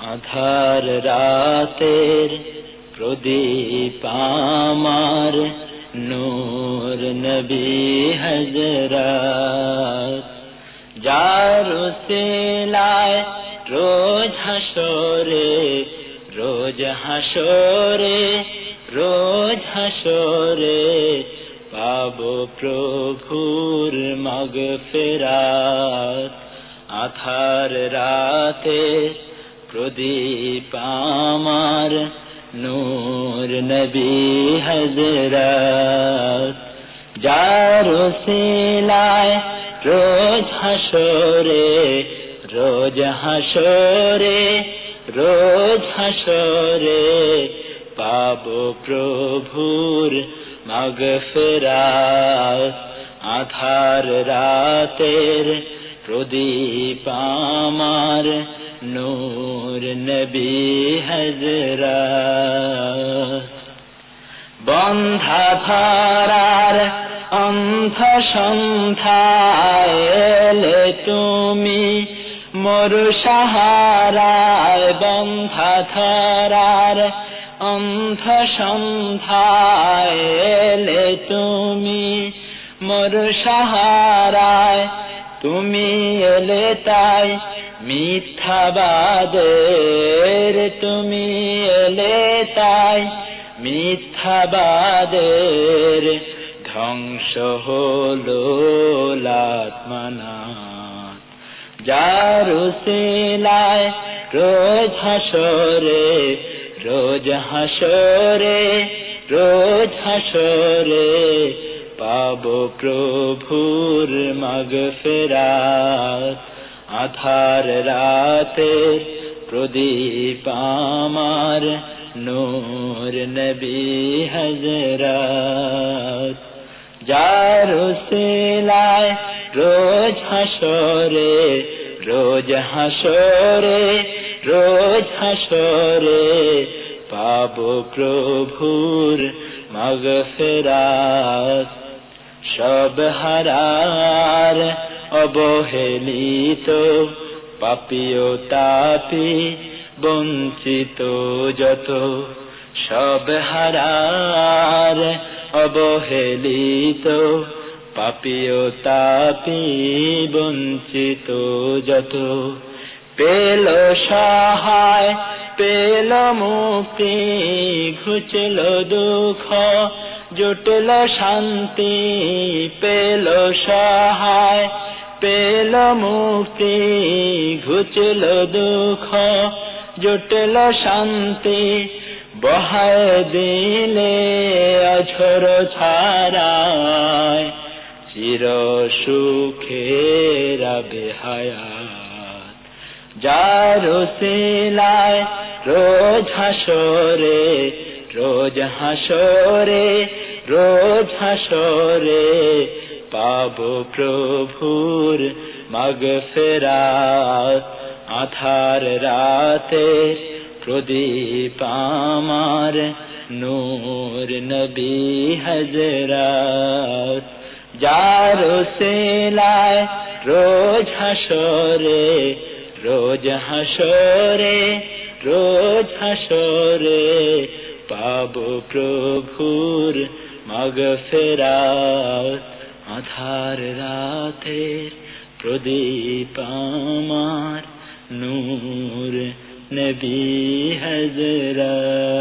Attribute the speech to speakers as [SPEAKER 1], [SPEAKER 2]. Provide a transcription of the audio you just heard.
[SPEAKER 1] আধার রাতের প্রদীপ আমার, নূর নবী হযরত। যার উসিলায় রোজ হাসরে, রোজ হাসরে, রোজ হাসরে পাবো প্রভুর মাগফিরাত। আধার রাতে প্রদীপ আমার, নূর নবী হযরত। যার উসিলায় রোজ হাসরে, রোজ হাসরে, রোজ হাসরে পাবো প্রভুর মাগফিরাত। আধার রাতের প্রদীপ আমার, নূর নবী হযরত। বন্ধা ধরার অন্ধ সন্ধ্যায় এলে তুমি মোর সাহারায়। বন্ধা ধরার অন্ধ সন্ধ্যায় এলে তুমি মোর সাহারায়। তুমি এলে তাই মিথ্যাবাদের, তুমি এলে তাই মিথ্যাবাদের ধ্বংস হলো লাত মানাত। যার উসিলায় রোজ হাসরে, রোজ হাসরে, রোজ হাসরে পাবো প্রভুর মাগফিরাত। আধার রাতের প্রদীপ আমার, নূর নবী হযরত। যার উসিলায় রোজ হাসরে, রোজ হাসরে, রোজ হাসরে পাবো প্রভুর মাগফিরাত। সব হারার অবহেলিত পাপী ও তাপী বঞ্চিত যত, সব হারার অবহেলিত পাপী ও তাপী বঞ্চিত যত, পেল সহায় পেল মুক্তি, ঘুচল দুঃখ জুটল শান্তি। পেল সহায় পেল মুক্তি, ঘুচল দুঃখ জুটল শান্তি। বহায় দিলে অঝর ছাড়ায়, চির সুখের বেহায়াত। যার উসিলায় রোজ হাসরে, রোজ হাসরে, রোজ হাসরে পাবো প্রভুর মাগফিরাত। আধার রাতের প্রদীপ আমার, নূর নবী হযরত। যার উসিলায় রোজ হাসরে, রোজ হাসরে, রোজ হাসরে পাবো প্রভুর মাগফিরাত। আধার রাতের প্রদীপ আমার, নূর নবী হযরত।